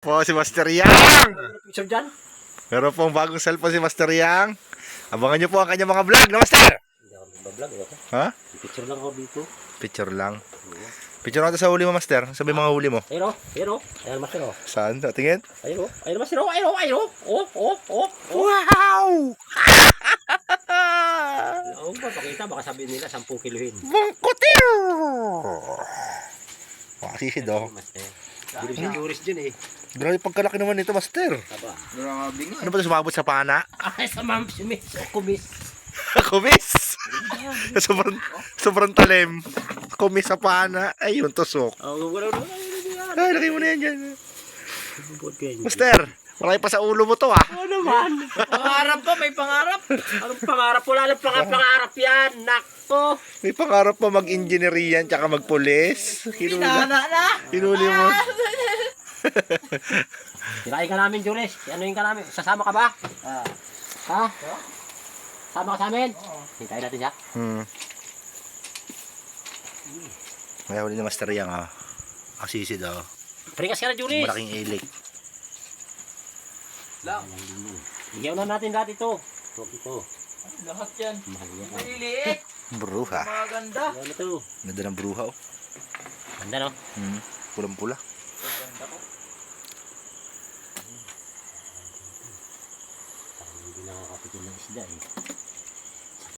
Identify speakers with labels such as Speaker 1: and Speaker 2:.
Speaker 1: Po si Master Yang.
Speaker 2: Picture dyan?
Speaker 1: Meron pong bagong cellphone si Master Yang. Abangan nyo po ang kanyang mga vlog na Master.
Speaker 2: Hindi ako nagbablog.
Speaker 1: Ha?
Speaker 2: Picture lang ako dito.
Speaker 1: Picture lang. Picture natin sa huli mo Master. Sabi mga huli mo.
Speaker 2: Ayun o. Ayun o. Ayun master o.
Speaker 1: Saan? Tingin.
Speaker 2: Ayun o. Ayun master o. Ayun o. Ayun o. Oh.
Speaker 1: Wow!
Speaker 2: Oo ba? Pakita. Baka sabihin nila 10 kilohin.
Speaker 1: Bungkutil! Makasisid oh.
Speaker 2: Master. Bilib si tourist dyan eh.
Speaker 1: Grabe pagkalaki naman nito Master.
Speaker 2: Taba.
Speaker 1: Ano ba ito sumabot sa pana?
Speaker 2: Ay sa ma'am. Kumis.
Speaker 1: Kumis! sobrang talim. Kumis sa pana. Ay, yung tusok.
Speaker 2: Oo. Wala.
Speaker 1: Ay, laki mo na yan dyan. Master, malaki pa sa ulo mo to ah.
Speaker 2: Ano naman? Pangarap pa. May pangarap. Anong pangarap? Wala lang pangarap yan. Nako.
Speaker 1: May pangarap pa mag-engineer yan tsaka mag-pulis.
Speaker 2: Pinana na.
Speaker 1: Hinuli mo.
Speaker 2: Tirahin ka namin, Jules. Anuhin ka namin. Sasama ka ba? Ha? Sama ka sa amin? Hintayin natin siya.
Speaker 1: Kaya huli ni Master Yang ah. Asisid ah.
Speaker 2: Pringas ka na, Jules.
Speaker 1: Malaking ilik.
Speaker 3: Lang.
Speaker 2: Bigyan na natin lahat ito. Ito.
Speaker 3: Lahat yan.
Speaker 2: Mahal yan.
Speaker 3: Maliliit.
Speaker 1: Bruha.
Speaker 3: Maganda.
Speaker 2: Yan ito.
Speaker 1: Ganda ng bruha oh.
Speaker 2: Ganda no?
Speaker 1: Pulang-pula.
Speaker 3: Maganda ko.
Speaker 2: Hindi nakakapitin ng isda eh.